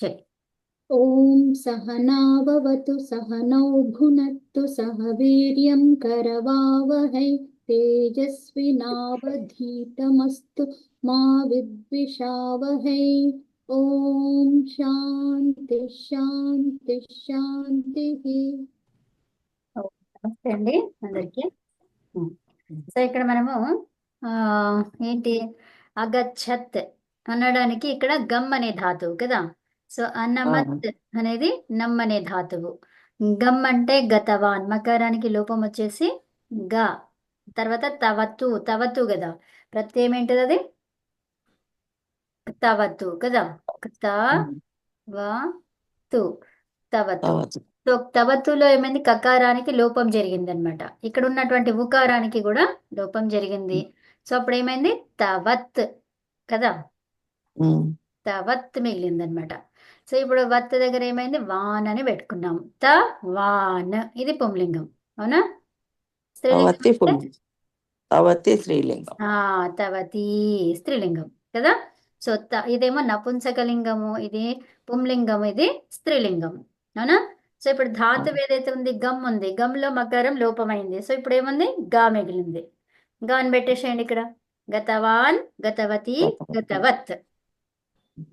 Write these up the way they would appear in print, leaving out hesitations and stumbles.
చెయ్. ఓం సహనావవతు సహనౌ భునత్తు సహ వీర్యం కరవావహై తేజస్వినావధీతమస్తు మా విద్విషావహై. ఓం శాంతి శాంతి శాంతి. నమస్తే అండి అందరికి. సో ఇక్కడ మనము ఏంటి అగచ్చత్ అనడానికి ఇక్కడ గమ్ అనే ధాతువు కదా. సో అన్నమత్ అనేది నమ్ అనే ధాతువు. గమ్ అంటే గతవాన్, మకారానికి లోపం వచ్చేసి గ. తర్వాత తవత్తు, తవత్తు కదా, ప్రత్యయం ఏంటిది అది? తవత్తు కదా. తవత్తు, తవత్తు. సో తవత్తులో ఏమైంది, కకారానికి లోపం జరిగింది అనమాట. ఇక్కడ ఉన్నటువంటి ఉకారానికి కూడా లోపం జరిగింది. సో అప్పుడు ఏమైంది, తవత్ కదా, తవత్ మిగిలింది అనమాట. సో ఇప్పుడు వత్ దగ్గర ఏమైంది, వాన్ అని పెట్టుకున్నాం. త వాన్, ఇది పుంలింగం అవునా. స్త్రీలింగం తవతి స్త్రీలింగం. తవతి స్త్రీలింగం కదా. సో ఇదేమో నపుంసకలింగము, ఇది పుంలింగం, ఇది స్త్రీలింగం అవునా. సో ఇప్పుడు ధాతువు ఏదైతే ఉంది, గమ్ ఉంది, గమ్లో మకారం లోపమైంది. సో ఇప్పుడు ఏముంది, గా మిగిలింది. గా అని పెట్టేసేయండి ఇక్కడ. గతవాన్, గతవతి, గతవత్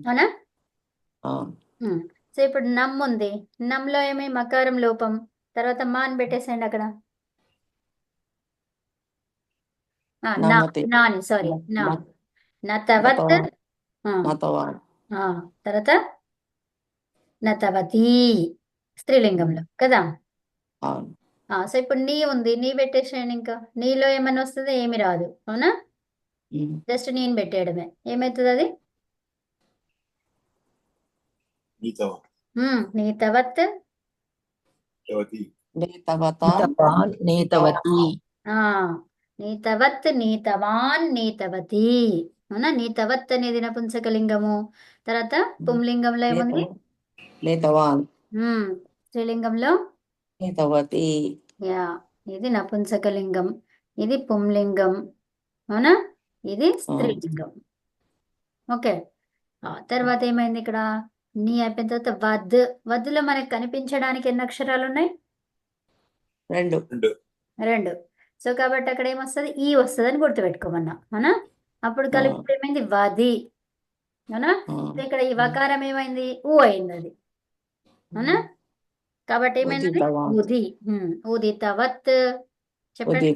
అవునా. సో ఇప్పుడు నమ్ ఉంది, నమ్లో ఏమి మకారం లోపం, తర్వాత మా అని పెట్టేసేయండి అక్కడ. నాని సారీ, నతవత్, తర్వాత నతవతి స్త్రీలింగంలో కదా. సో ఇప్పుడు నీ ఉంది, నీ పెట్టేసేయండి. ఇంకా నీలో ఏమైనా వస్తుంది, ఏమి రాదు అవునా. జస్ట్ నేను పెట్టేయడమే. ఏమవుతుంది అది, నీతవత్, నీతవత్, నీతవాన్, నీతవతి అవునా. నీతవత్ అనేది నపుంసకలింగము. తర్వాత పుంలింగంలో ఏముంది, స్త్రీలింగంలో యా, ఇది నపుంసకలింగం, ఇది పుంలింగం అవునా, ఇది స్త్రీలింగం. ఓకే. తర్వాత ఏమైంది ఇక్కడ, నీ అయిపోయిన తర్వాత వద్. వద్దులో మనకి కనిపించడానికి ఎన్ని అక్షరాలు ఉన్నాయి, 2. సో కాబట్టి అక్కడ ఏమొస్తుంది, ఈ వస్తుంది అని గుర్తుపెట్టుకోమన్నా అవునా. అప్పుడు కలిపి ఏమైంది, వది అవునా. ఇక్కడ ఈ వకారం ఏమైంది, ఊ అయింది అది అవునా. కాబట్టి ఏమైంది, ఉది. ఉదితవత్ చెప్పండి.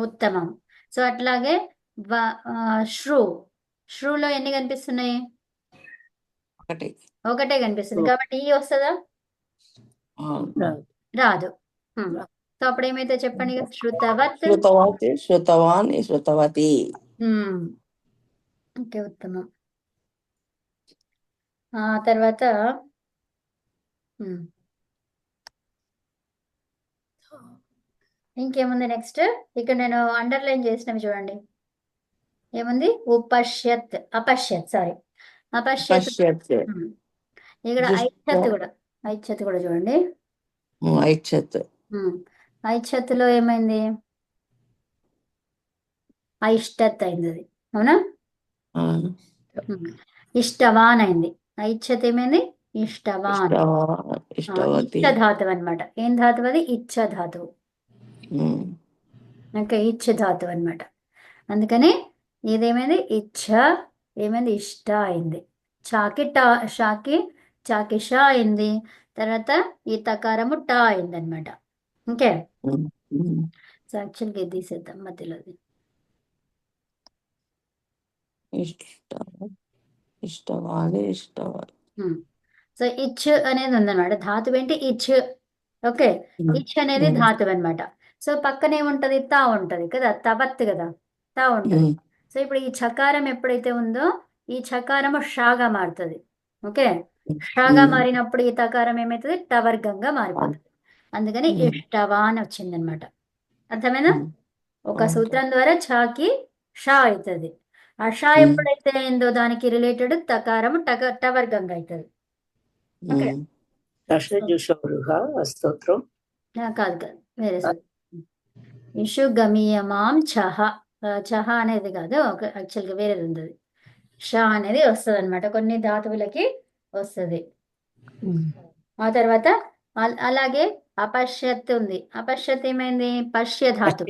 ఉత్తమం. సో అట్లాగే శ్రు. శ్రులో ఎన్ని కనిపిస్తున్నాయి, ఒకటే కనిపిస్తుంది. కాబట్టి ఈ వస్తుందా, రాదు. సో అప్పుడు ఏమైతే చెప్పండి, శృతవత్, శృతవాన్, శృతవతి. ఓకే, ఉత్తమం. తర్వాత ఇంకేముంది నెక్స్ట్, ఇక్కడ నేను అండర్లైన్ చేసినవి చూడండి. ఏముంది, ఉపశ్యత్, అపశ్యత్ సారీ, అపశ్యత్. ఇక్కడ ఐచ్ఛత్ కూడా, ఐచ్ఛత్ కూడా చూడండి. ఐచ్ఛత్తులో ఏమైంది, ఐష్టత్ అయింది అది అవునా. ఇష్టవాన్ అయింది. ఐచ్ఛత్ ఏమైంది, ఇష్టవాన్. ఇచ్చ ధాతువు అనమాట. ఏం ధాతువు అది, ఇచ్చ ధాతువు. ఓకే, ఇచ్చ ధాతువు అనమాట. అందుకని ఇదేమైంది, ఇచ్చ ఏమైంది, ఇష్ట అయింది. చాకి టా, షాకి చాకి షా అయింది. తర్వాత ఈ తకారము టా అయింది అనమాట. ఓకే. సో యాక్చువల్గా ఇది తీసేద్దాం మధ్యలోది. సో ఇచ్ అనేది ఉందన్నమాట. ధాతువు ఏంటి, ఇచ్. ఓకే, ఇచ్ అనేది ధాతువు అనమాట. సో పక్కన ఏముంటది, తా ఉంటది కదా, తవత్ కదా, తా ఉంటది. సో ఇప్పుడు ఈ చకారం ఎప్పుడైతే ఉందో, ఈ చకారము షాగా మారుతుంది. ఓకే, షాగా మారినప్పుడు ఈ తకారం ఏమవుతుంది, టవర్గంగా మారిపోతుంది. అందుకని ఇష్టవా అని వచ్చిందనమాట. అర్థమైనా. ఒక సూత్రం ద్వారా ఛాకి షా అవుతుంది. ఆ షా ఎప్పుడైతే అయిందో దానికి రిలేటెడ్ తకారం టవర్గంగా అవుతుంది. కాదు కాదు, వేరే ఇషు గమీయమాం ఛహ. ఛహ అనేది కాదు, యాక్చువల్గా వేరేది ఉంది. షా అనేది వస్తుంది అనమాట, కొన్ని ధాతువులకి వస్తుంది. ఆ తర్వాత అలాగే అపశ్యత్ ఉంది. అపశ్యత్ ఏమైంది? పశ్య ధాతు.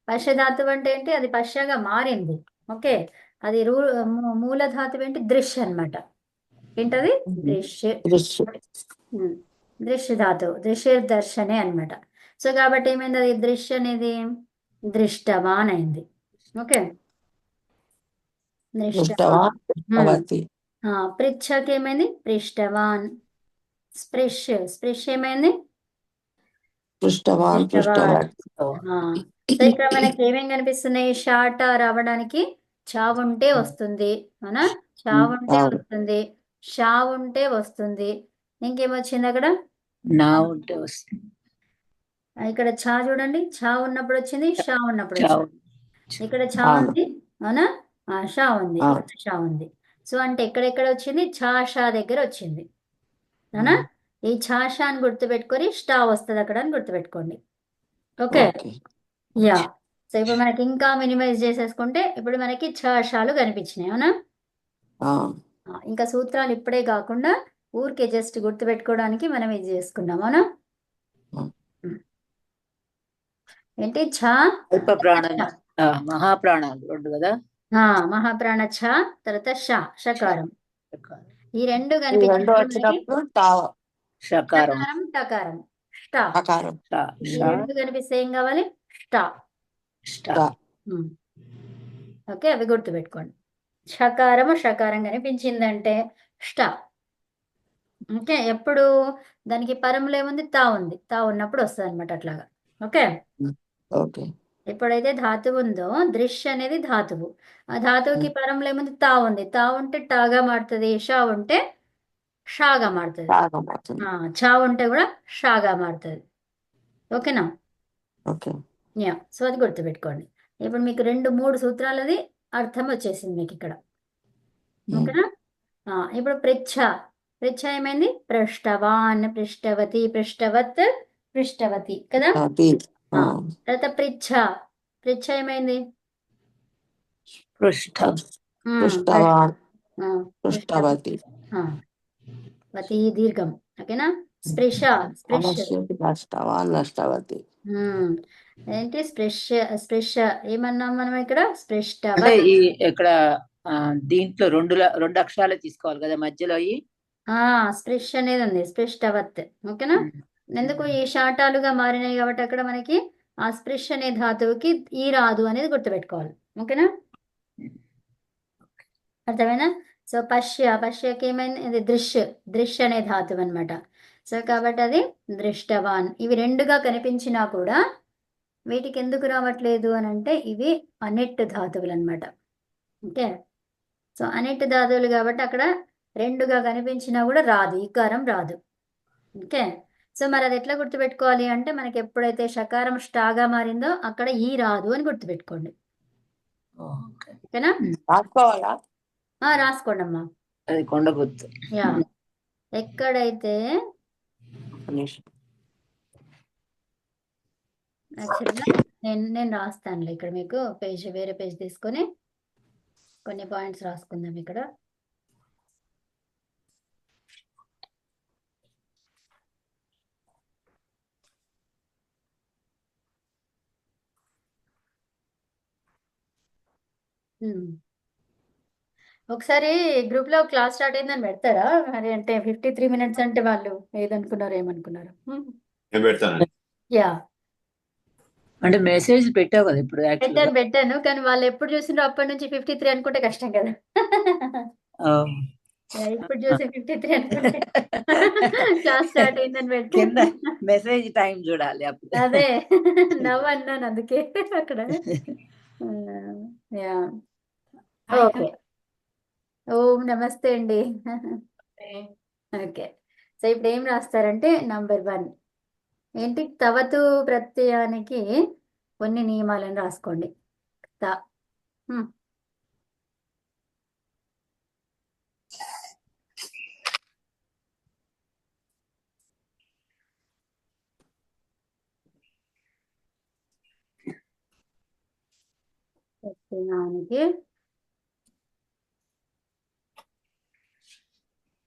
పశ్య ధాతువు అంటే ఏంటి? అది పశ్యగా మారింది. ఓకే, అది మూల ధాతువు ఏంటి? దృశ్ అన్నమాట. ఏంటది? దృశ్. దృశ్య దృశ్య ధాతువు, దృశ్యదర్శనే అన్నమాట. సో కాబట్టి ఏమైంది? అది దృశ్య అనేది దృష్టవాన్ అయింది. ఓకే, దృష్టవాన్ దృష్టవతి. పృచ్ఛకి ఏమైంది? పృష్టవాన్. స్పృశ్, స్పృశ్ ఏమైంది? దృష్టవాన్ దృష్టవాన్. దృష్టవతి. సో ఇక్కడ మనకి ఏమేం కనిపిస్తున్నాయి? షాట రావడానికి చావు ఉంటే వస్తుంది, అవునా? చావు ఉంటే అవును. వస్తుంది, షా ఉంటే వస్తుంది. ఇంకేమొచ్చింది అక్కడ? నా ఉంటే వస్తుంది. ఇక్కడ ఛా చూడండి, ఛా ఉన్నప్పుడు వచ్చింది, షా ఉన్నప్పుడు చావు. వచ్చింది. ఇక్కడ ఛా అవును. ఉంది, అవునా? షా ఉంది, అవును. ఇక్కడ షా ఉంది. సో అంటే ఎక్కడెక్కడ వచ్చింది? ఛా షా దగ్గర వచ్చింది, అవునా? ఈ ఛా షా అని గుర్తుపెట్టుకొని స్టా వస్తుంది అక్కడ అని గుర్తుపెట్టుకోండి. Okay, okay. యా. సో ఇప్పుడు మనకి ఇంకా మినిమైజ్ చేసేసుకుంటే ఇప్పుడు మనకి ఛ షాలు కనిపించినాయి, అవునా? ఆ, ఇంకా సూత్రాలు ఇప్పుడే కాకుండా ఊరికే జస్ట్ గుర్తుపెట్టుకోవడానికి మనం ఇది చేసుకున్నాం, అవునా? ఏంటి? ఛ, అల్ప ప్రాణం, మహాప్రాణాలు రెండు కదా. మహాప్రాణ ఛ, తర్వాత ష, షకారం. ఈ రెండు ఈ రెండు కనిపించినప్పుడు మనకి వచ్చినప్పుడు టావ షకారం. షకారం, టకారం, స్టా. ఆకారం. ఈ రెండు కనిపిస్తే ఏం కావాలి? స్టా. టా. ఓకే, అవి గుర్తుపెట్టుకోండి. షకారము, షకారం కనిపించిందంటే స్టా. ఓకే, ఎప్పుడు దానికి పరములో ఏముంది? తా ఉంది, తా ఉన్నప్పుడు వస్తుంది అనమాట అట్లాగా. Okay, okay. ఎప్పుడైతే ధాతువు ఉందో, దృశ్ అనేది ధాతువు, ఆ ధాతువుకి పరములో ఏముంది? తా ఉంది, తా ఉంటే టాగా మారుతుంది, షా ఉంటే షాగా మారుతుంది, టాగా మారుతుంది. చా ఉంటే కూడా షాగా మారుతుంది. ఓకేనా? ఓకే. యా, సో అది గుర్తుపెట్టుకోండి. ఇప్పుడు మీకు 2-3 సూత్రాలది అర్థం వచ్చేసింది మీకు ఇక్కడ. ఓకేనా? ఇప్పుడు పృచ్ఛ, పృచ్ఛ ఏమైంది? పృష్టవాన్, పృష్టవతి, పృష్టవత్, పృష్టవతి కదా. తర్వాత పృచ్ఛ, పృచ్ఛ ఏమైంది? పృష్టవాన్ పృష్టవతి. వతి దీర్ఘం. ఓకేనా? స్పృశ, స్పృశ్. నష్టవాన్ నష్టవతి. ఏంటి? స్పృశ, స్పృశ ఏమన్నాం మనం ఇక్కడ? అంటే స్పృష్టవత్. ఈ ఇక్కడ దీంట్లో రెండు అక్షరాలు తీసుకోవాలి కదా మధ్యలో. స్పృశ్ అనేది ఉంది, స్పృష్టవత్. ఓకేనా? ఎందుకు ఈ షాటాలుగా మారినాయి కాబట్టి అక్కడ మనకి ఆ స్పృశ్ అనే ధాతువుకి ఈ రాదు అనేది గుర్తుపెట్టుకోవాలి. ఓకేనా? అర్థమైనా? సో పశ్య, పశ్యకి ఏమైంది? ఇది దృశ్, దృశ్ అనే ధాతువు అనమాట. సో కాబట్టి అది దృష్టవాన్. ఇవి రెండుగా కనిపించినా కూడా వీటికి ఎందుకు రావట్లేదు అని అంటే ఇవి అనిట్ ధాతువులు అనమాట. ఓకే, సో అనిట్ ధాతువులు కాబట్టి అక్కడ రెండుగా కనిపించినా కూడా రాదు, ఈకారం రాదు. ఓకే, సో మరి అది ఎట్లా గుర్తుపెట్టుకోవాలి అంటే మనకి ఎప్పుడైతే షకారం స్టాగా మారిందో అక్కడ ఈ రాదు అని గుర్తుపెట్టుకోండి. ఓకేనా? రాసుకోవాలా? రాసుకోండి అమ్మా. అది కొండ గుర్తు. యా, ఎక్కడైతే యాక్చువల్గా నేను రాస్తానులే ఇక్కడ మీకు పేజ్, వేరే పేజ్ తీసుకొని కొన్ని పాయింట్స్ రాసుకుందాం ఇక్కడ. ఒకసారి గ్రూప్ లో క్లాస్ స్టార్ట్ అయిందని పెడతారా మరి? అంటే 53 minutes అంటే వాళ్ళు ఏదనుకున్నారు, ఏమనుకున్నారు? యా, అంటే మెసేజ్ పెట్టావు కదా ఇప్పుడు. పెట్టాను కానీ వాళ్ళు ఎప్పుడు చూసిండ్రో అప్పటి నుంచి 53 అనుకుంటే కష్టం కదా. ఇప్పుడు చూసి 53 అనుకుంటే క్లాస్ స్టార్ట్ అయిందని కింద పెట్టాను. మెసేజ్ టైం చూడాలి అప్పుడు. అదే నవ్వన్నాను అందుకే అక్కడ. Yeah, okay. ఓం నమస్తే అండి. ఓకే, సో ఇప్పుడు ఏం రాస్తారంటే నంబర్ 1 ఏంటి? తవతు ప్రత్యయానికి కొన్ని నియమాలను రాసుకోండి. త ప్రత్యయానికి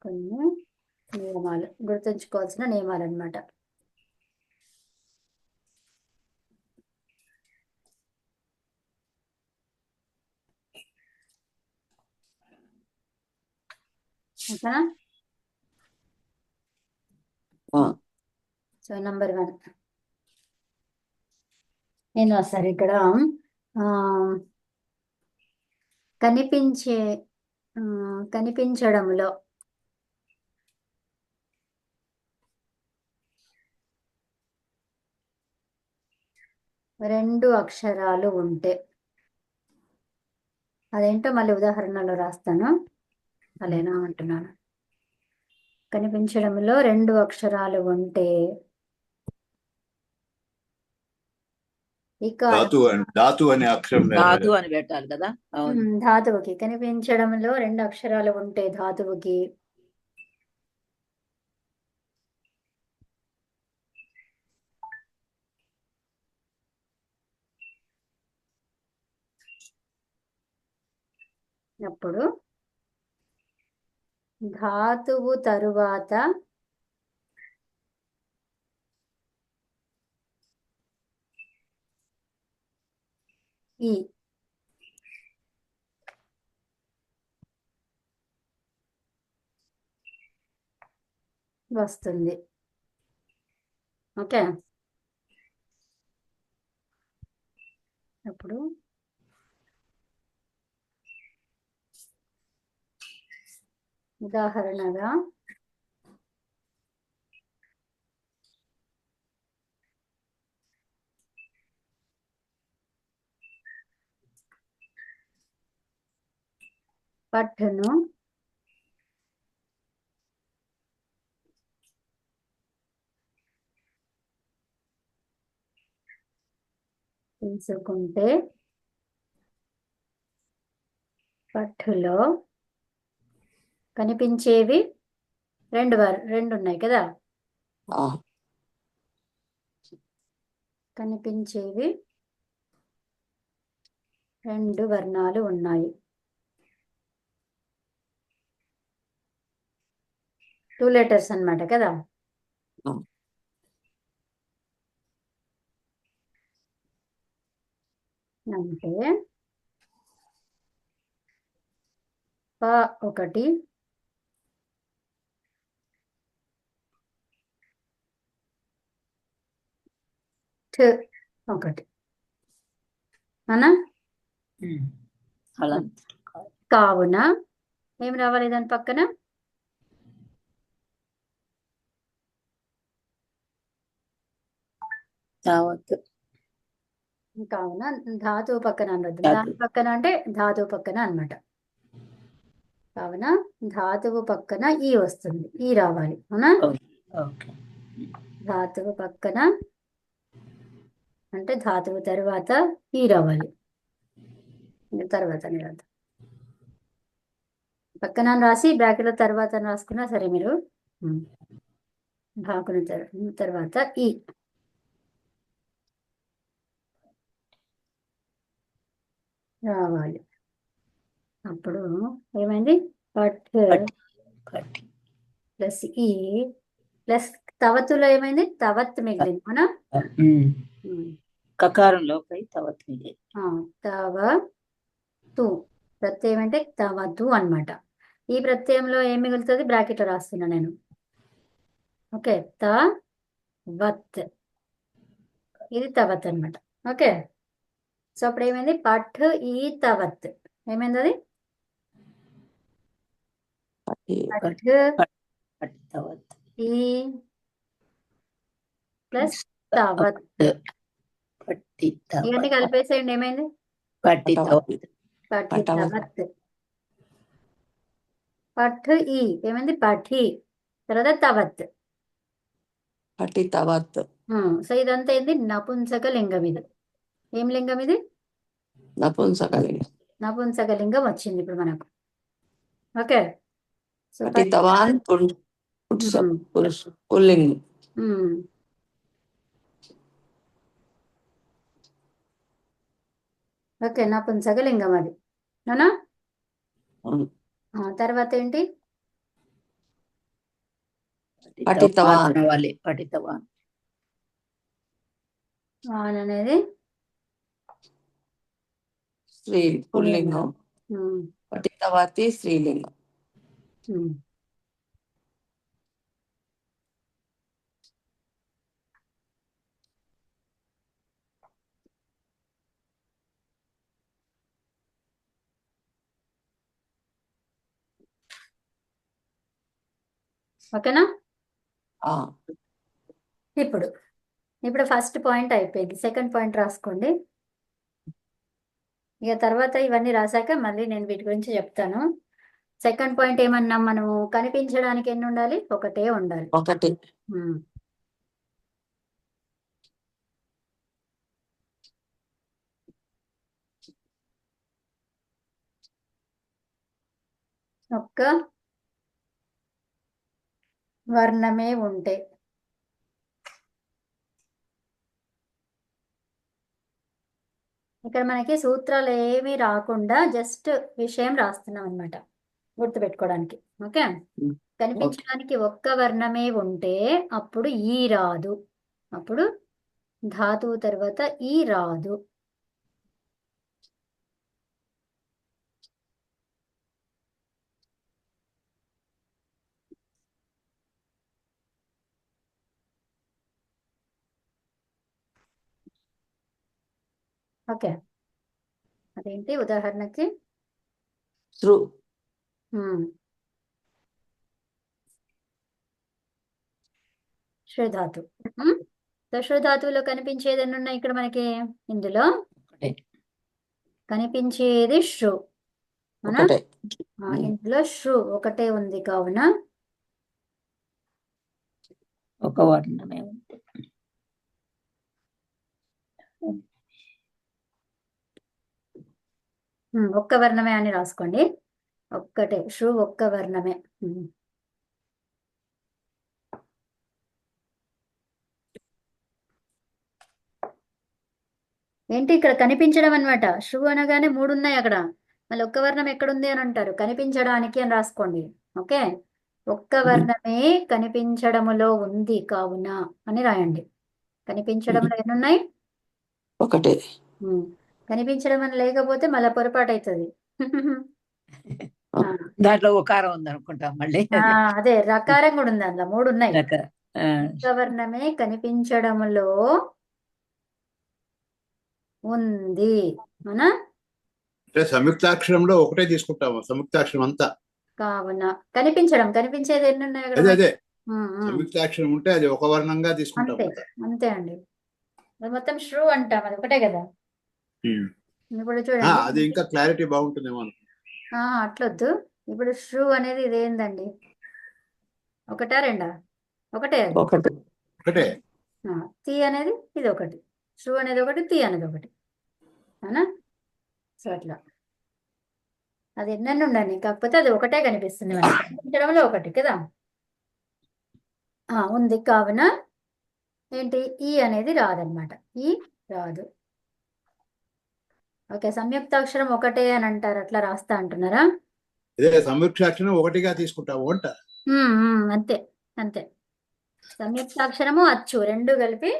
కొన్ని నియమాలు, గుర్తుంచుకోవాల్సిన నియమాలు అన్నమాట. ఓకేనా? సో నంబర్ 1 నేను రాశారు ఇక్కడ. ఆ, కనిపించే కనిపించడంలో రెండు అక్షరాలు ఉంటే, అదేంటో మళ్ళీ ఉదాహరణలో రాస్తాను, అలానా అంటున్నాను. కనిపించడంలో రెండు అక్షరాలు ఉంటే ఇక ధాతు అనే అక్షరం లేదు ధాతు మేడం. అని పెట్టాలి కదా. అవును. ధాతువుకి, కనిపించడంలో రెండు అక్షరాలు ఉంటే ధాతువుకి అప్పుడు ధాతువు తరువాత ఈ వస్తుంది. ఓకే, అప్పుడు ఉదాహరణగా పట్టును తీసుకుంటే పట్టులో కనిపించేవి రెండు ఉన్నాయి కదా. కనిపించేవి రెండు వర్ణాలు ఉన్నాయి. 2 letters అన్నమాట కదా. అంటే ప ఒకటి, ఠ ఒకటి, అనా? అలా కావున ఏం రావాలి దాని పక్కన? ధావత్. కావున ధాతువు పక్కన అనొద్దు, ధాతు. దాని పక్కన అంటే ధాతువు పక్కన అన్నమాట. కావున ధాతువు పక్కన ఈ వస్తుంది, ఈ రావాలి, అవునా? ఓకే. ధాతువు పక్కన అంటే ధాతువు తర్వాత ఈ రావాలి. తర్వాత రాదు, పక్కన అని రాసి బ్రాకెట్లో తర్వాత అని రాసుకున్నా సరే మీరు. భాకున తర్వాత ఈ రావాలి. అప్పుడు ఏమైంది? పట్ పట్టి. ప్లస్ ఈ ప్లస్ తవత్తులో ఏమైంది? తవత్ మిగిలింది, అవునా? కకారంలో పై తవత్ మిగిలింది. తవ తు ప్రత్యయం అంటే తవతు అన్నమాట. ఈ ప్రత్యయంలో ఏం మిగులుతుంది? బ్రాకెట్లో రాస్తున్నా నేను. ఓకే, త వత్, ఇది తవత్ అన్నమాట. ఓకే, సో అప్పుడు ఏమైంది? పఠ్ ఈ తవత్ ఏమైంది? అది పఠ్ పట్టి తవత్ ఈ ప్లస్ తవత్. పట్టి ఇవన్నీ తవత్ కలిపేసేయండి, ఏమైంది? పట్టి తవత్ పఠి తవత్. పఠ్ ఈ ఏమైంది? పఠి తర్వాత తవత్. పట్టి తవత్. సో ఇదంతా ఏంది? నపుంసక లింగం. ఇది ఏం లింగం? ఇది నపుంసకలింగం. నపుంసకలింగం వచ్చింది ఇప్పుడు మనకు. ఓకే, సో పట్టి తవాన్ పుల్లింగం. ఓకే, నపుంసకలింగం అది, అవునా? తర్వాత ఏంటి? పఠితవాన్. పఠితవాన్. వాన్ అనేది స్త్రీ పుల్లింగం, ఉమ్, పఠితవతి స్త్రీలింగం. ఉమ్. ఓకేనా? ఆ, ఇప్పుడు ఇప్పుడు ఫస్ట్ పాయింట్ అయిపోయింది. సెకండ్ పాయింట్ రాసుకోండి. ఇక తర్వాత ఇవన్నీ రాశాక మళ్ళీ నేను వీటి గురించి చెప్తాను. సెకండ్ పాయింట్ ఏమన్నాం మనము? కనిపించడానికి ఎన్ని ఉండాలి? ఒకటే ఉండాలి. ఒకటి. ఉమ్. ఒక్క వర్ణమే ఉంటే ఇక్కడ మనకి సూత్రాలు ఏమీ రాకుండా జస్ట్ విషయం రాస్తున్నాం అన్నమాట, గుర్తుపెట్టుకోవడానికి. ఓకే, కనిపించడానికి ఒక్క వర్ణమే ఉంటే అప్పుడు ఈ రాదు. అప్పుడు ధాతువు తర్వాత ఈ రాదు. ఓకే, అదేంటి ఉదాహరణకి? శ్రు. శ్రుధాతు. శ్రుధాతువులో కనిపించేది ఎన్ని ఉన్నాయి ఇక్కడ మనకి? ఇందులో ఒకటే. కనిపించేది శ్రు. అవునా? ఒకటే. ఇందులో శ్రు ఒకటే ఉంది కావున ఒక వర్ణమే ఉంది. ఒక్క వర్ణమే అని రాసుకోండి. ఒక్కటే శ్రు, ఒక్క వర్ణమే. ఏంటి ఇక్కడ కనిపించడం అన్నమాట. శ్రు అనగానే 3 ఉన్నాయి అక్కడ, మళ్ళీ ఒక్క వర్ణం ఎక్కడుంది అని అంటారు. కనిపించడానికి అని రాసుకోండి. ఓకే, ఒక్క వర్ణమే కనిపించడములో ఉంది కావున అని రాయండి. కనిపించడంలో ఎన్ని ఉన్నాయి? ఒకటే. కనిపించడం అని లేకపోతే మళ్ళీ పొరపాటు అవుతుంది. దాంట్లో ఉకారం ఉంది అనుకుంటాం మళ్ళీ. అదే రకారం కూడా ఉంది, అందులో 3 ఉన్నాయి. ఆ, ఒక్క వర్ణమే కనిపించడములో ఉంది. అవునా? అంటే సంయుక్తాక్షరంలో ఒకటే తీసుకుంటాము, సంయుక్తాక్షరం అంతా. కావున కనిపించేది ఎన్ని ఉన్నాయి అక్కడ? అదే ఉమ్. సంయుక్తాక్షరం ఉంటే అది ఒక వర్ణంగా తీసుకుంటాం అంతే కదా. అంతే అండి. అది మొత్తం శ్రు అంటాం, అది ఒకటే కదా. ఉమ్. ఇప్పుడు అది చూడండి, ఇంకా క్లారిటీ బాగుంటుందేమో అనుకుంటా. అట్లొద్దు. ఇప్పుడు శ్రు అనేది ఇదేందండి? ఒకటా రెండా? ఒకటే. అది ఒకటి. ఒకటే. తి అనేది ఇది ఒకటి, శ్రు అనేది ఒకటి, తి అనేది ఒకటి. అవునా? సో అట్లా అది ఎన్నెన్ని ఉండండి, కాకపోతే అది ఒకటే కనిపిస్తుంది మనకి. కనిపించడంలో ఒకటి కదా ఉంది. కావున ఏంటి? ఈ అనేది రాదనమాట. ఈ రాదు. ఓకే, సంయుక్తాక్షరం ఒకటే అని అంటారు, అట్లా రాస్తా అంటున్నారా? అదే సంయుక్తాక్షరం ఒకటిగా తీసుకుంటాము అంట. అంతే అంతే. సంయుక్తాక్షరము అచ్చు రెండు కలిపి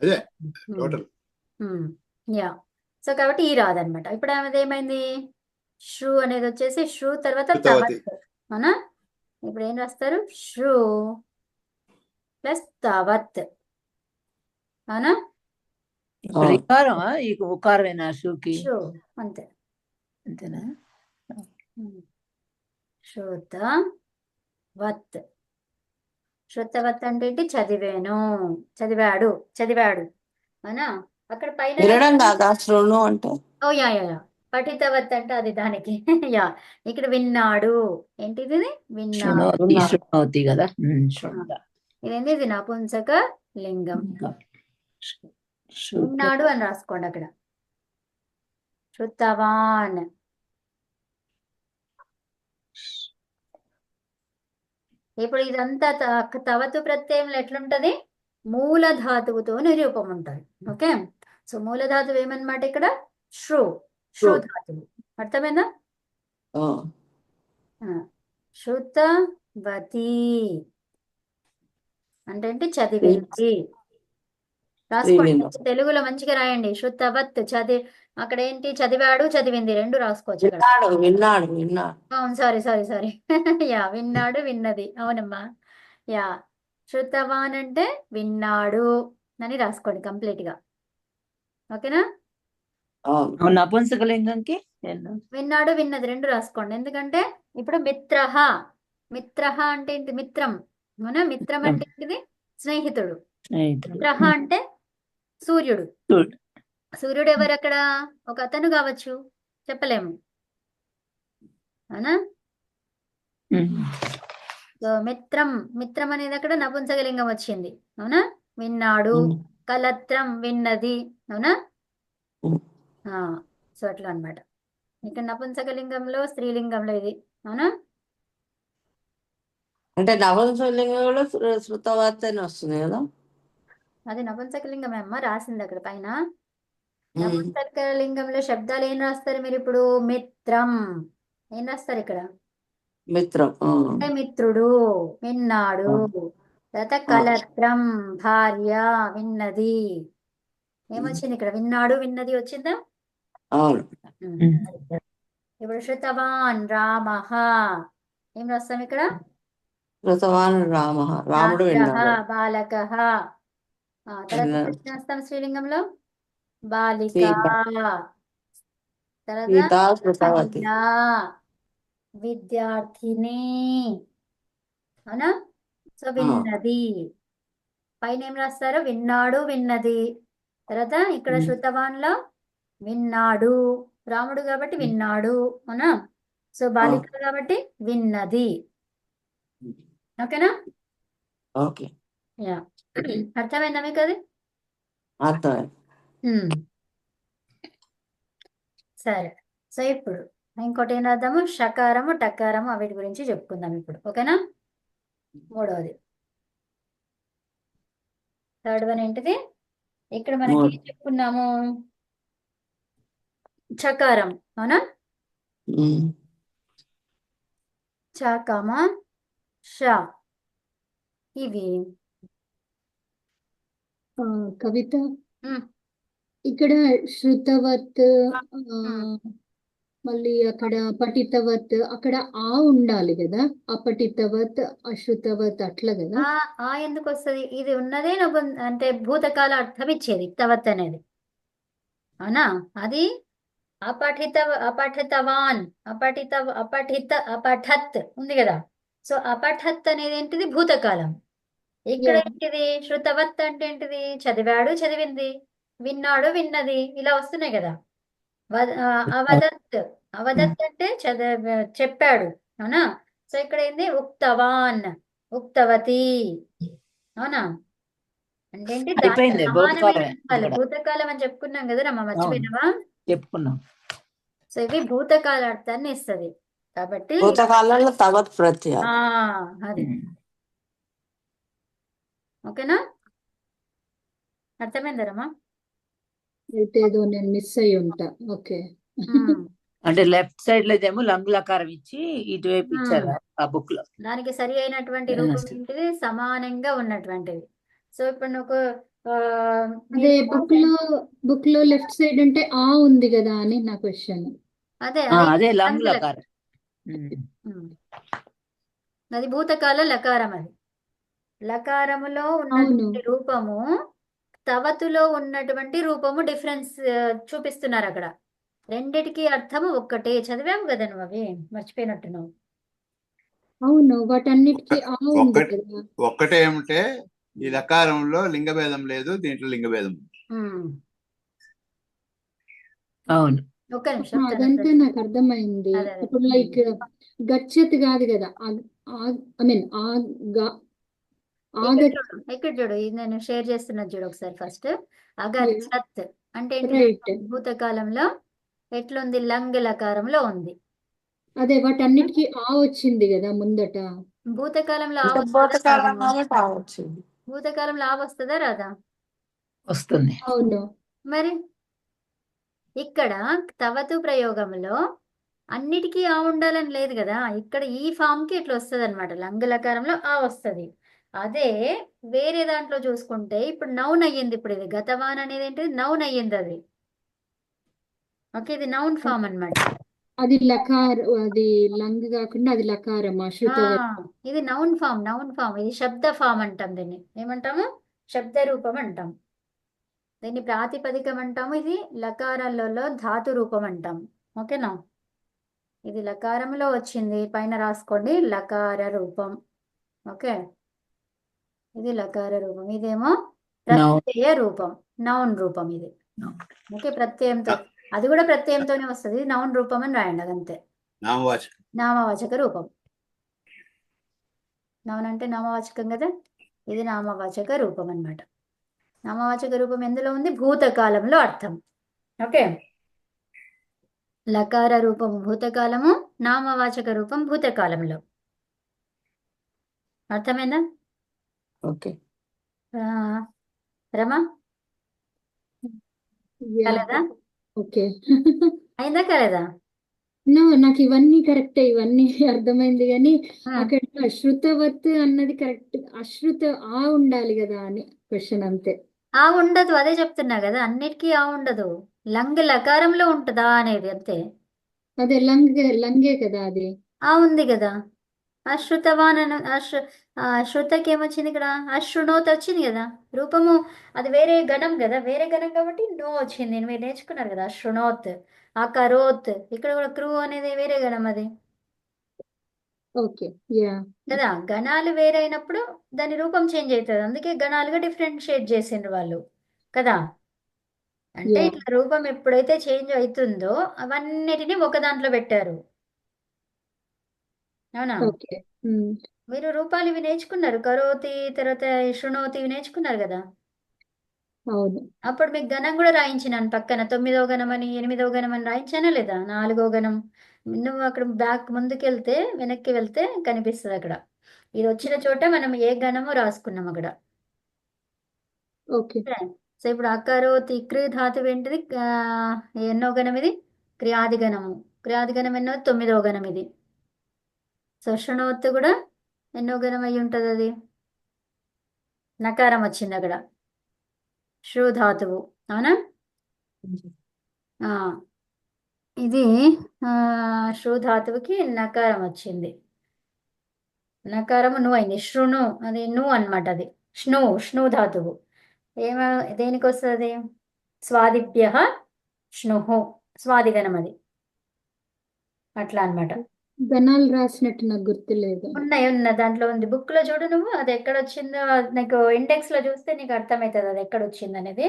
అదే టోటల్. యా. సో కాబట్టి ఈ రాదనమాట. ఇప్పుడు ఆమెది ఏమైంది? శ్రు అనేది వచ్చేసి శ్రు తర్వాత శ్రుతవతి. తవత్. అవునా? ఇప్పుడు ఏం రాస్తారు? శ్రు ప్లస్ తవత్. అవునా? రికారమా ఈ ఉకారమేనా షూకి? శ్రు అంతే. అంతేనా? శ్రుతవత్. శ్రుతవత్ అంటే ఏంటి? చదివాడు. అవునా? అక్కడ పైన వినడం కాదా శృణు అంటే? ఓ యా యా యా. పఠితవత్ అంటే అది దానికి. యా, ఇక్కడ విన్నాడు. ఏంటిది? విన్నాడు. శృణోతి కదా. శృణోత. ఇదేంటి? ఇది నపుంసక లింగం. విన్నాడు అని రాసుకోండి అక్కడ. శృతవాన్. ఇప్పుడు ఇదంతా తవతు ప్రత్యయంలో ఎట్లుంటది? మూల ధాతువుతో నిరూపం ఉంటుంది. ఓకే, సో మూల ధాతువు ఏమన్నమాట ఇక్కడ? శ్రు ధాతువు. అర్థమైందా? శృత వతి అంటే ఏంటి? చదివింది. రాసుకోండి. స్త్రీలింగం. తెలుగులో మంచిగా రాయండి. శృతవత్ అక్కడ ఏంటి? చదివాడు, చదివింది రెండు రాసుకోవచ్చు అక్కడ. విన్నాడు. అవును, సారీ యా, విన్నాడు, విన్నది. అవునమ్మా. యా, శృతవాన్ అంటే విన్నాడు అని రాసుకోండి కంప్లీట్ గా. ఓకేనా? అవును. నపుంసకలింగంకి విన్నాడు, విన్నది రెండు రాసుకోండి. ఎందుకంటే ఇప్పుడు మిత్రహ అంటే ఏంటి? మిత్రం. అవునా? మిత్రం అంటే ఏంటిది? స్నేహితుడు. మిత్రహ అంటే సూర్యుడు. సూర్యుడు ఎవరు అక్కడ? ఒక అతను కావచ్చు, చెప్పలేము. అవునా? సో మిత్రం అనేది అక్కడ నపుంసకలింగం వచ్చింది. అవునా? విన్నాడు. కలత్రం విన్నది. అవునా? సో అట్లా అన్నమాట. ఇక్కడ నపుంసకలింగంలో, స్త్రీలింగంలో ఇది. అవునా? అంటే నపుంసకలింగం కూడా శృతవత్ అని వస్తుంది కదా. అది నపుంసకలింగమే అమ్మ, రాసింది అక్కడ పైన. నపుంసకలింగంలో శబ్దాలు ఏం రాస్తారు మీరు ఇప్పుడు? మిత్రం ఏం రాస్తారు ఇక్కడ? మిత్రం. అంటే మిత్రుడు, విన్నాడు. తర్వాత కలత్రం భార్య, విన్నది. ఏమొచ్చింది ఇక్కడ? విన్నాడు, విన్నది వచ్చిందా? అవును. ఇప్పుడు శృతవాన్ రామః ఏం రాస్తాం ఇక్కడ? శృతవాన్ రాముడు రాజః విన్నాడు. బాలకః. తర్వాత విన్నాడు. ఏం రాస్తాం స్త్రీలింగంలో? బాలిక. తర్వాత సీతా శృతవతి. మహిళ, విద్యార్థిని. అవునా? సో విన్నది. పైన ఏం రాస్తారు? విన్నాడు, విన్నది. తర్వాత ఇక్కడ శృతవాన్ లో విన్నాడు, రాముడు కాబట్టి విన్నాడు. అవునా? సో బాలిక కాబట్టి విన్నది. ఓకేనా? ఓకే, యా, అర్థమైందా మీకు అది? అర్థమైంది. సరే. సో ఇప్పుడు ఇంకోటి ఏం రాద్దాము? షకారము, టకారము, వీటి గురించి చెప్పుకుందాం ఇప్పుడు. ఓకేనా? మూడవది, థర్డ్ వన్ ఏంటిది? ఇక్కడ మనకి ఏం చెప్పుకున్నాము? చకారం. అవునా? చకమ ష ఇవి. కవిత, ఉమ్, ఇక్కడ శృతవత్, ఉమ్. మళ్ళీ అక్కడ పఠితవత్, అక్కడ ఆ ఉండాలి కదా. అపఠితవత్, అశ్రుతవత్ అట్లా కదా. ఎందుకు వస్తుంది? ఇది ఉన్నదే అంటే భూతకాల అర్థం ఇచ్చేది తవత్ అనేది. అవునా? అది అపఠితవాన్, అపఠత్ ఉంది కదా. సో అపఠత్ అనేది ఏంటిది? భూతకాలం. ఇక్కడ ఏంటిది? శృతవత్ అంటే ఏంటిది? చదివాడు, చదివింది. విన్నాడు, విన్నది. ఇలా వస్తున్నాయి కదా. అవదత్ అంటే చెప్పాడు. అవునా? సో ఇక్కడ ఏంది? ఉక్తవాన్, ఉక్తవతి. అవునా? అంటే ఏంటి? అయిపోయింది. సమానమైన భూతకాలం అని చెప్పుకున్నాం కదా రమ్మ, మర్చిపోయినావా? చెప్పుకున్నాం. సో ఇవి భూతకాల అర్థాన్ని ఇస్తుంది కాబట్టి భూతకాలంలో తవత్ ప్రత్యయం. అది. ఓకేనా? అర్థమైందా రమ్మా? అయితే ఏదో నేను మిస్ అయ్యి ఉంటా. ఓకే. అంటే లెఫ్ట్ సైడ్ లో ఏమో లంగులకారం ఇచ్చి ఇటువైపు ఇచ్చారు ఆ బుక్ లో. దానికి సరి అయినటువంటి రూపం ఏంటిది? సమానంగా ఉన్నటువంటిది. సో ఇప్పుడు నువ్వు అదే బుక్ లో లెఫ్ట్ సైడ్ అంటే ఆ ఉంది కదా అని నా క్వశ్చన్. అదే లంగులకారం. అది భూతకాల లకారం. అది లకారములో ఉన్నటువంటి రూపము, తవతులో ఉన్నటువంటి రూపము డిఫరెన్స్ చూపిస్తున్నారు అక్కడ. రెండిటికి అర్థము ఒక్కటే. చదివాము కదా నువ్వు, అవి మర్చిపోయినట్టున్నావు. అవును, వాటన్నిటికీ ఆ ఉంది కదా. ఒక్కటే ఏమిటే ఈ లకారంలో లింగభేదం లేదు, దీంట్లో లింగభేదం. అవును, ఒక్క నిమిషం. అదంతా నాకు అర్థమైంది. ఇప్పుడు లైక్ గచ్చత్ కాదు కదా. ఐ మీన్ ఇక్కడ చూడు, ఇది నేను షేర్ చేస్తున్నది చూడు ఒకసారి. ఫస్ట్ అగచ్చత్ అంటే ఏంటి? భూతకాలంలో ఎట్లుంది? లంగ్ లకారంలో ఉంది. అదే వాటన్నిటికీ ఆ వచ్చింది కదా ముందట. భూతకాలంలో భూతకాలంలో ఆ వస్తుందా రాదా? వస్తుంది. అవును. మరి ఇక్కడ తవతు ప్రయోగంలో అన్నిటికీ ఆ ఉండాలని లేదు కదా, ఇక్కడ ఈ ఫామ్కి ఇట్లా వస్తుంది అనమాట, లంగ్ లకారంలో ఆ వస్తుంది. అదే వేరే దాంట్లో చూసుకుంటే ఇప్పుడు నౌన్ అయ్యింది, ఇప్పుడు ఇది గతవాన్ అనేది ఏంటిది, నౌన్ అయ్యింది అది. ఓకే, ఇది నౌన్ ఫామ్ అన్నమాట. అది లకార్, అది లంగ్ కాకుండా అది లకారం ఆ, అశ్రుతవత్. ఇది నౌన్ ఫామ్, నౌన్ ఫామ్, ఇది శబ్ద ఫామ్ అంటాం, దీన్ని ఏమంటాము, శబ్ద రూపం అంటాం, దీన్ని ప్రాతిపదికం అంటాము, ఇది లకారాలలో ధాతు రూపం అంటాం. ఓకేనా, ఇది లకారంలో వచ్చింది, పైన రాసుకోండి లకార రూపం. ఓకే, ఇది లకార రూపం, ఇదేమో నౌన్. ప్రత్యయ రూపం, నౌన్ రూపం ఇది. ఓకే, ప్రత్యయంతో, అది కూడా ప్రత్యయంతోనే వస్తుంది, ఇది నౌన్ రూపం అని రాయండి, అదంతే. నామవాచకం. నామవాచక రూపం, నౌన్ అంటే నామవాచకం కదా, ఇది నామవాచక రూపం అన్నమాట. నామవాచక రూపం ఎందులో ఉంది, భూతకాలంలో అర్థం. ఓకే, లకార రూపం భూతకాలము, నామవాచక రూపం భూతకాలంలో. అర్థమైందా? ఓకే. ఆ, రమా, యా, కాలేదా? ఓకే. అయిందా కాలేదా? నో, నాకు ఇవన్నీ కరెక్టే, ఇవన్నీ అర్థమైంది, కానీ ఆ, అక్కడ అశ్రుతవత్ అన్నది కరెక్ట్, అశ్రుత ఆ ఉండాలి కదా అని క్వశ్చన్, అంతే. ఆ ఉండదు, అదే చెప్తున్నా కదా, అన్నిటికీ ఆ ఉండదు, లంగ్ లకారంలో ఉంటుందా అనేది అంతే. అదే లంగే కదా అది. ఆ ఉంది కదా, అశ్రుతవాన్ అని శృతకి ఏమొచ్చింది ఇక్కడ, అశృణోత్ వచ్చింది కదా రూపము, అది వేరే గణం కదా, వేరే గణం కాబట్టి నో వచ్చింది, మీరు నేర్చుకున్నారు కదా, అశృణోత్, అకరోత్, ఇక్కడ కూడా క్రూ అనేది వేరే గణం అది ఓకే, యా, కదా, గణాలు వేరే అయినప్పుడు దాని రూపం చేంజ్ అవుతుంది, అందుకే గణాలుగా డిఫరెన్షియేట్ చేసిండ్రు వాళ్ళు కదా. అంటే యా, ఇట్లా రూపం ఎప్పుడైతే చేంజ్ అవుతుందో అవన్నిటిని ఒక దాంట్లో పెట్టారు. అవునా, ఓకే. ఉమ్, మీరు రూపాలు ఇవి నేర్చుకున్నారు, కరోతి, తర్వాత శృణోతి, ఇవి నేర్చుకున్నారు కదా. అవును. అప్పుడు మీకు గణం కూడా రాయించినాను పక్కన, 9వ గణం అని 8వ గణం అని రాయించానా లేదా, 4వ గణం. నువ్వు అక్కడ బ్యాక్ ముందుకు వెళ్తే, వెనక్కి వెళ్తే కనిపిస్తుంది అక్కడ, ఇది వచ్చిన చోట మనం ఏ గణమో రాసుకున్నాం అక్కడ. ఓకే, సో ఇప్పుడు అకరోతి క్రి ధాతువు ఏంటిది, ఎన్నో గణం ఇది, క్రియాది గణము. క్రియాది గణం ఎన్నో, 9వ గణం ఇది. సో శృణోత్తు కూడా ఎన్నో గణం అయి ఉంటుంది అది, నకారం వచ్చింది అక్కడ, శృ ధాతువు. అవునా, ఆ, ఇది శృ ధాతువుకి నకారం వచ్చింది, నకారము ను అయింది, శృణు, అది ను అన్నమాట, అది స్ను ధాతువు. ఏమ దేనికి వస్తుంది, స్వాదిభ్య స్నుహు, స్వాదిగణం అది, అట్లా అన్నమాట. గణాలు రాసినట్టు నాకు గుర్తులేదు. ఉన్న దాంట్లో ఉంది, బుక్ లో చూడు నువ్వు, అది ఎక్కడ వచ్చిందో నీకు ఇండెక్స్ లో చూస్తే నీకు అర్థమవుతుంది అది ఎక్కడ వచ్చింది అనేది,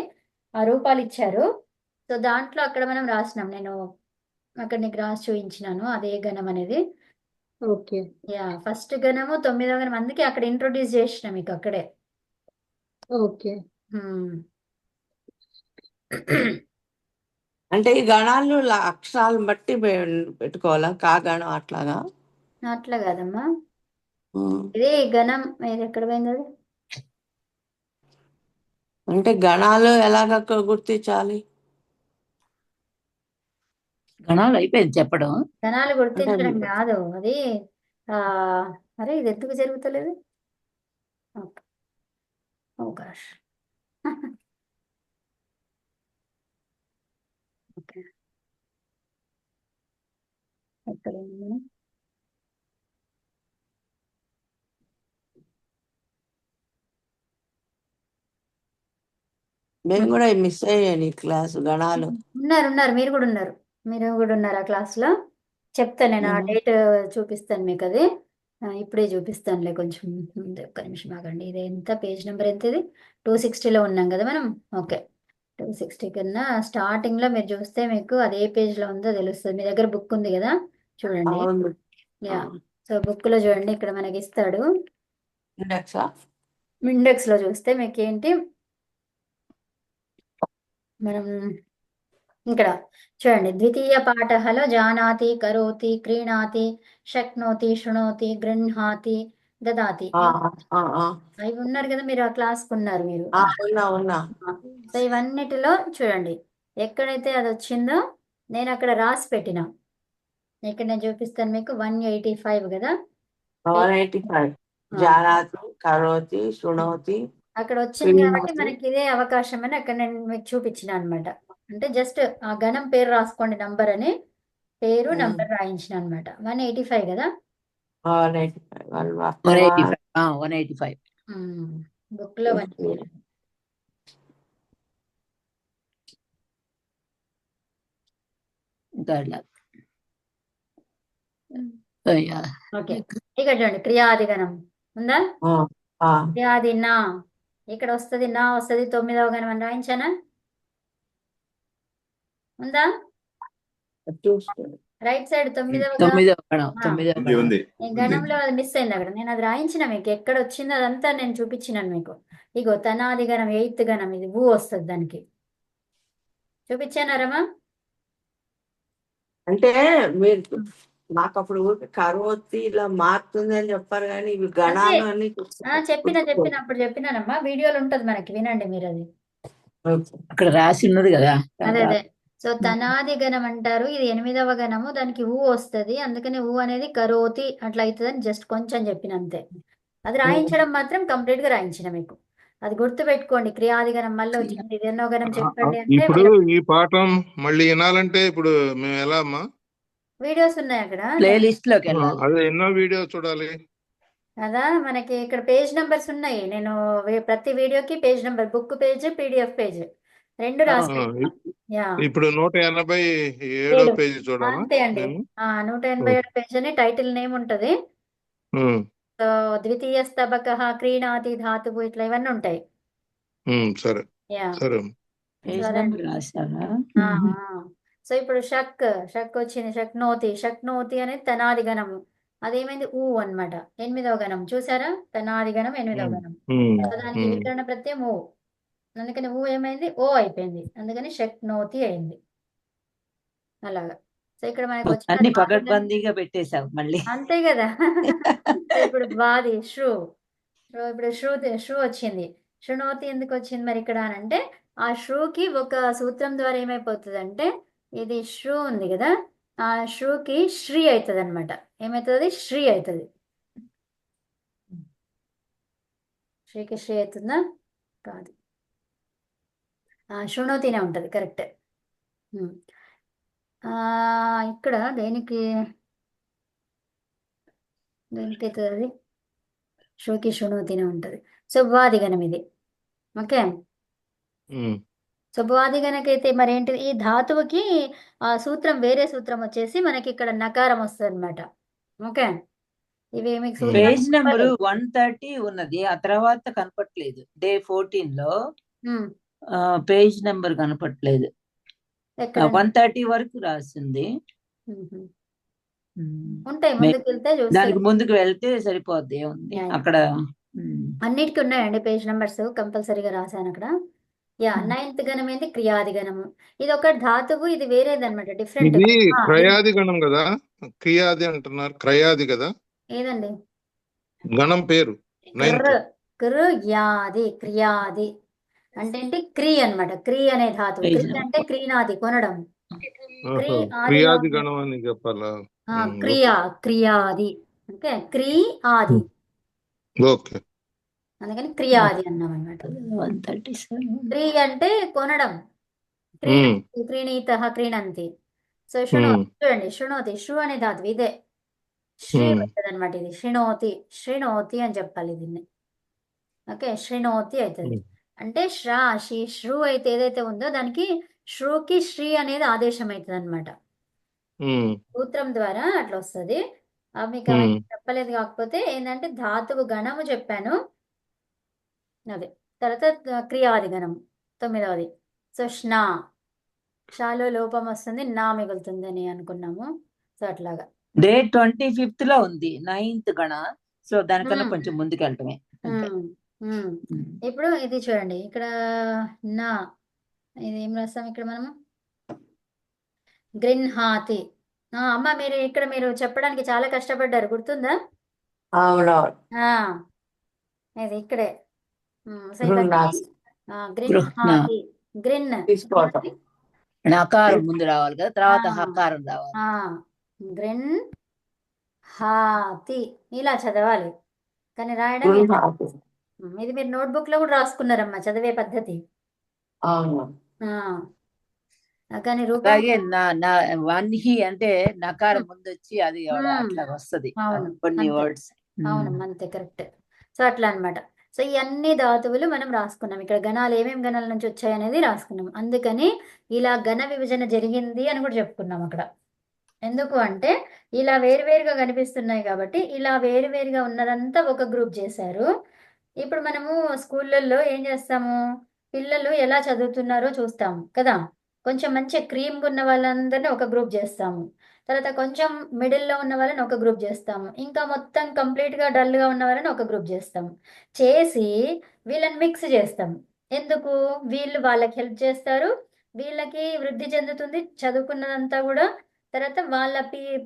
ఆ రూపాలు ఇచ్చారు. సో దాంట్లో అక్కడ మనం రాసినాం, నేను అక్కడ నీకు రాసి చూపించినాను అదే గణం అనేది. ఓకే, యా, ఫస్ట్ గణము 9వ గణం, అందుకే అక్కడ ఇంట్రొడ్యూస్ చేసిన మీకు అక్కడే. ఓకే. హ్మ్. అంటే ఈ గణాలు అక్షరాలను బట్టి పెట్టుకోవాలా, కాగణం అట్లాగా? అట్లా కాదమ్మా, ఉమ్. ఇదే గణం, ఇది ఎక్కడ పోయింది అది, అంటే గణాలు ఎలాగ గుర్తించాలి? గణాలు అయిపోయింది చెప్పడం. గణాలు అంటే గుర్తించడం కాదు అది, ఆ, అరే ఇది ఎందుకు జరుగుతలేదు, అవకాశ ఓకే, ఎక్కడ ఉంది? మేము కూడా మిస్ అయ్యాను ఈ క్లాసు గణాలు. ఉన్నారు, మీరు కూడా ఉన్నారు ఆ క్లాస్లో. చెప్తాను నేను, ఆ డేట్ చూపిస్తాను మీకు అది, ఇప్పుడే చూపిస్తానులే, కొంచెం ముందు ఒక్క నిమిషం ఆగండి. ఇది ఎంత, పేజ్ నెంబర్ ఎంత, ఇది 260లో ఉన్నాం కదా మనం. ఓకే, 260 కన్నా స్టార్టింగ్లో మీరు చూస్తే మీకు అదే పేజ్లో ఉందో తెలుస్తుంది. మీ దగ్గర బుక్ ఉంది కదా, చూడండి. అవును. యా, సో బుక్లో చూడండి, ఇక్కడ మనకి ఇస్తాడు, ఇండెక్సా? ఇండెక్స్లో చూస్తే మీకు ఏంటి, మనం ఇక్కడ చూడండి, ద్వితీయ పాఠలో జానాతి, కరోతి, క్రీణాతి, శక్నోతి, శృణోతి, గృహ్ణాతి, దదాతి, అవి ఉన్నారు కదా, మీరు ఆ క్లాస్కి ఉన్నారు మీరు. ఉన్నా. సో ఇవన్నిటిలో చూడండి, ఎక్కడైతే అది వచ్చిందో నేను అక్కడ రాసి పెట్టిన, ఇక్కడ నేను చూపిస్తాను మీకు 185 కదా 185 ఆ, జానాతి కరోతి శృణోతి అక్కడ వచ్చింది కాబట్టి క్రీణోతి. మనకి ఇదే అవకాశం అని అక్కడ నేను మీకు చూపించిన అనమాట. అంటే జస్ట్ ఆ గణం పేరు రాసుకోండి, నంబర్ అని పేరు నంబర్ రాయించిన అనమాట. 185 కదా 185 వాళ్ళు 185 185 బుక్ లో 185. ఇంకా ఇలా. యా. ఓకే, ఇక్కడ చూడండి క్రియాదిగణం ఉందా? క్రియాది నా ఇక్కడ వస్తుంది, నా వస్తుంది 9వ గణం అని రాయించానా? ఉందా? రైట్ సైడ్ 9వ గణం. 9వ గణం ఆ. 9వ ఉంది గణం ఉంది ఈ గణంలో అది మిస్ అయింది అక్కడ. నేను అది రాయించిన మీకు, ఎక్కడ వచ్చిందో అదంతా నేను చూపించినాను మీకు. ఇగో తనాది గణం 8th గణం, ఇది ఊ వస్తుంది దానికి. చూపించానా రమా? అంటే మీరు నాకు అప్పుడు ఊరికే కరోతి ఇలా మారుతుంది అని చెప్పారు కానీ ఇవి గణాలు అని అప్పుడు చెప్పినానమ్మా, వీడియోలో ఉంటది మనకి, వినండి మీరు అది. అక్కడ రాసి ఉన్నది కదా. అదే సో తనాది గణం అంటారు, ఇది 8వ గణము, దానికి ఊ వస్తుంది, అందుకని ఊ అనేది కరోతి అట్లా అవుతుందని జస్ట్ కొంచెం చెప్పిన అంతే. అది రాయించడం మాత్రం కంప్లీట్ గా రాయించిన మీకు. అది గుర్తు పెట్టుకోండి, క్రియాది గణం మళ్ళీ వచ్చింది, ఇది ఎన్నో గణం చెప్పండి అంటే ఇప్పుడు ఈ పాఠం మళ్ళీ వినాలంటే ఇప్పుడు మేము ఎలా అమ్మా? వీడియోస్ ఉన్నాయి అక్కడ ప్లే లిస్ట్ లోకి వెళ్ళాలి. అదే ఎన్నో వీడియో చూడాలి కదా. మనకి ఇక్కడ పేజ్ నెంబర్స్ ఉన్నాయి. నేను ప్రతి వీడియోకి page number, book page, PDF page రెండు రాసి యా ఇప్పుడు 187వ పేజీ చూడాలా అంతే అండి. మేము? 187 పేజ్ అని టైటిల్ నేమ్ ఉంటది. ఉమ్, సో ద్వితీయ స్తబక, క్రీణాతి ధాతువు, ఇట్లా ఇవన్నీ ఉంటాయి. సరే యా సరే పేజ్ సరే. నెంబర్ రాశారా? సో ఇప్పుడు షక్ వచ్చింది, షక్నోతి అనేది తనాది గణము. అదేమైంది ఊ అన్నమాట, 8వ గణం. చూసారా, తనాది గణం 8వ గణం. సో దానికి వికరణ ప్రత్యయం ఊ, అందుకని ఊ ఏమైంది ఓ అయిపోయింది, అందుకని షక్నోతి అయింది. అలాగా. సో ఇక్కడ మనకు వచ్చిన అన్ని ధాతు గణం- పకడ్బందీగా పెట్టేశావు మళ్ళీ. అంతే కదా. సో ఇప్పుడు బాది శ్రు, సో ఇప్పుడు శ్రు వచ్చింది. శృణోతి ఎందుకు వచ్చింది మరి ఇక్కడ అని అంటే, ఆ శ్రుకి ఒక సూత్రం ద్వారా ఏమైపోతుంది అంటే, ఇది శ్రు ఉంది కదా, ఆ శ్రుకి శ్రీ అవుతుంది అనమాట. ఏమవుతుంది? శ్రీ అవుతుంది. శ్రీకి శ్రీ అవుతుందా? కాదు, శృణోతినే ఉంటుంది, కరెక్ట్. ఇక్కడ దేనికి అవుతుంది అది? శ్రుకి శృణోతినే ఉంటుంది. సో భువాది గణం ఇది. ఓకే, సో భువాది గణకైతే మరి ఏంటిది, ఈ ధాతువుకి ఆ సూత్రం, వేరే సూత్రం వచ్చేసి మనకి ఇక్కడ నకారం వస్తుంది అనమాట. ఓకే, ఇవి మీకు సూత్రం పేజ్ నెంబర్ చెప్పలేదు. 130 ఉన్నది, ఆ తర్వాత కనపట్లేదు. డే 14 లో ఉమ్, పేజ్ నెంబర్ కనపట్లేదు. ఎక్కడ 130 వరకు రాసింది. ఉహు. ఉంటాయి, ముందుకు వెళ్తే దానికి చూస్తారు. ముందుకు వెళ్తే సరిపోద్ది. ఏముంది యా, అక్కడ? అన్నిటికీ ఉన్నాయండి పేజ్ నెంబర్స్, కంపల్సరీగా రాశాను అక్కడ. యా 9th గణం ఏంటి? క్రియాది గణము. ఇది ఒక ధాతువు, ఇది వేరేదన్నమాట, డిఫరెంట్. ఇది క్రయాది గణం కదా, క్రియాది అంటున్నారు, క్రయాది కదా ఏదండి? గణం పేరు 9th. క్రియాది అంటే ఏంటి? క్రీ అన్నమాట. క్రీ అనే ధాతువు. పేజ్ క్రీ అంటే క్రీనాది, కొనడం. క్రీ ఆదిగా క్రియాది ఉంది. గణం అని చెప్పాలా? క్రియాది. ఓకే, క్రీ ఆది, ఓకే అందుకని క్రియాది అన్నాం అన్నమాట. 137 క్రీ అంటే కొనడం, క్రీణీత క్రీణంతి. సో చూడండి, శృణోతి, శృ అనే ధాతువు ఇదే, శ్రీ అవుతుంది అనమాట. ఇది శృణోతి అని చెప్పాలి దీన్ని. ఓకే, శృణోతి అవుతుంది. అంటే శ్రు అయితే ఏదైతే ఉందో దానికి శ్రుకి శ్రీ అనేది ఆదేశం అవుతుంది అనమాట. సూత్రం ద్వారా అట్లా వస్తుంది. మీకు అవన్నీ చెప్పలేదు, కాకపోతే ఏంటంటే ధాతువు గణము చెప్పాను, అదే. తర్వాత క్రియాది గణం 9వది. సో షాలో లోపం వస్తుంది, నా మిగులుతుందని అనుకున్నాము. సో అట్లాగా డే 25th లో ఉంది 9th గణ. సో దానికన్నా కొంచెం ముందుకు వెళ్ళటమే. ఇప్పుడు ఇది చూడండి, ఇక్కడ నా ఇది ఏం రాస్తాం ఇక్కడ మనము? గృహాతి. అమ్మ మీరు ఇక్కడ మీరు చెప్పడానికి చాలా కష్టపడ్డారు, గుర్తుందా? ఇది ఇక్కడే. సో ఇవన్నీ గృహాతి, గ్రిన్ నకారం ముందు రావాలి కదా, తర్వాత హకారం రావాలి. గృణ్ హాతి ఇలా చదవాలి, కానీ రాయడం ఇలా. గృహాతి. ఇది మీరు నోట్బుక్ లో కూడా రాసుకున్నారమ్మా చదివే పద్ధతి. అవును. ఆ, కానీ రూపం అలాగే నా వన్హి అంటే నకారం ముందు వచ్చి అది అట్లా వస్తది అవును కొన్ని అంతే, వర్డ్స్. అవునమ్మా అంతే కరెక్ట్. సో అట్లా అన్నమాట. సో ఈ అన్ని ధాతువులు మనం రాసుకున్నాం, ఇక్కడ గణాలు ఏమేమి గణాల నుంచి వచ్చాయనేది రాసుకున్నాం. అందుకని ఇలా ఘన విభజన జరిగింది అని కూడా చెప్పుకున్నాం అక్కడ. ఎందుకు అంటే ఇలా వేరువేరుగా కనిపిస్తున్నాయి కాబట్టి ఇలా వేరువేరుగా ఉన్నదంతా ఒక గ్రూప్ చేశారు. ఇప్పుడు మనము స్కూళ్ళల్లో ఏం చేస్తాము, పిల్లలు ఎలా చదువుతున్నారో చూస్తాము కదా. కొంచెం మంచి క్రీమ్గా ఉన్న వాళ్ళందరినీ ఒక గ్రూప్ చేస్తాము, తర్వాత కొంచెం మిడిల్లో ఉన్న వాళ్ళని ఒక గ్రూప్ చేస్తాము, ఇంకా మొత్తం కంప్లీట్గా డల్గా ఉన్న వాళ్ళని ఒక గ్రూప్ చేస్తాము. చేసి వీళ్ళని మిక్స్ చేస్తాము. ఎందుకు, వీళ్ళు వాళ్ళకి హెల్ప్ చేస్తారు, వీళ్ళకి వృద్ధి చెందుతుంది చదువుకున్నదంతా కూడా. తర్వాత వాళ్ళ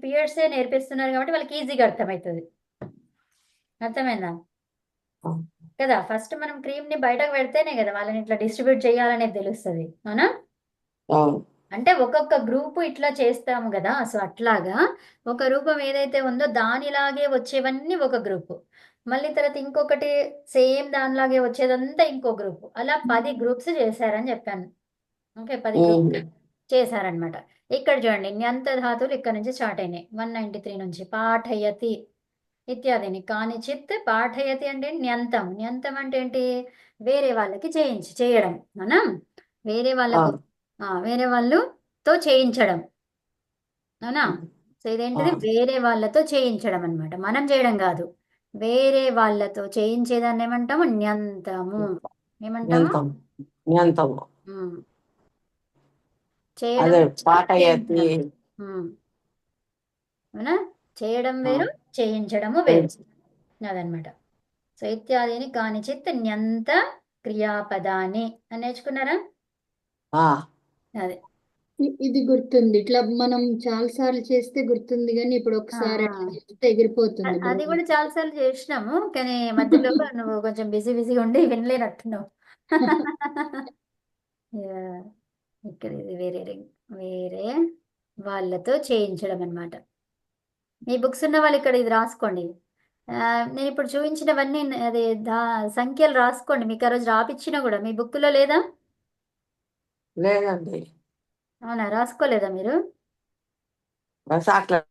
పియర్సే నేర్పిస్తున్నారు కాబట్టి వాళ్ళకి ఈజీగా అర్థమవుతుంది. అర్థమైందా అవును. కదా. ఫస్ట్ మనం క్రీమ్ ని బయటకు పెడితేనే కదా వాళ్ళని ఇట్లా డిస్ట్రిబ్యూట్ చేయాలనేది తెలుస్తుంది, అవునా. అవును. అంటే ఒక్కొక్క గ్రూపు ఇట్లా చేస్తాము కదా. సో అట్లాగా ఒక రూపం ఏదైతే ఉందో దానిలాగే వచ్చేవన్నీ ఒక గ్రూపు, మళ్ళీ తర్వాత ఇంకొకటి సేమ్ దానిలాగే వచ్చేదంతా ఇంకో గ్రూపు, అలా 10 గ్రూప్స్ చేశారని చెప్పాను. ఓకే, 10 గ్రూప్స్ చేశారనమాట. ఇక్కడ చూడండి న్యంత ధాతువులు ఇక్కడ నుంచి స్టార్ట్ అయినాయి 193 నుంచి. పాఠయతి ఇత్యాదిని. కానిచిత్ పాఠయతి అంటే న్యంతం. న్యంతం అంటే ఏంటి, వేరే వాళ్ళకి చేయడం మనం వేరే వాళ్ళకు అవును. వేరే వాళ్ళతో చేయించడం, అవునా. సో ఇదేంటిది, అవును. వేరే వాళ్ళతో చేయించడం అన్నమాట, మనం చేయడం కాదు. వేరే వాళ్ళతో చేయించేదాన్ని ఏమంటాము, న్యంతము. ఏమంటాము, నియంతం. నియంతము. ఉమ్. చేయడం అదే వేరు, పాఠయతి. చేయించడం. అవునా, చేయడం వేరు, చేయించడము వేరు, అదనమాట. సో ఇత్యాదిని కానిచిత్ న్యంత క్రియాపదాన్ని అని నేర్చుకున్నారా. ఆ, అదే ఇది గుర్తుంది, ఇట్లా మనం చాలా సార్లు చేస్తే గుర్తుంది, కానీ ఇప్పుడు ఒకసారి అట్లా చేస్తే ఎగిరిపోతుంది అది కూడా brain. చాలాసార్లు చేసినాము, కానీ మధ్యలో నువ్వు కొంచెం బిజీగా ఉండి వినలేనట్టున్నావు. Yeah. ఇక్కడ ఇది వేరే వాళ్ళతో చేయించడం అన్నమాట. మీ బుక్స్ ఉన్న వాళ్ళు ఇక్కడ ఇది రాసుకోండి. నేను ఇప్పుడు చూపించినవన్నీ అది సంఖ్యలు రాసుకోండి, మీకు ఆ రోజు రాపిచ్చినా కూడా మీ బుక్లో లేదా. లేదండి. అవునా, రాసుకోలేదా మీరు. బస్ అట్లా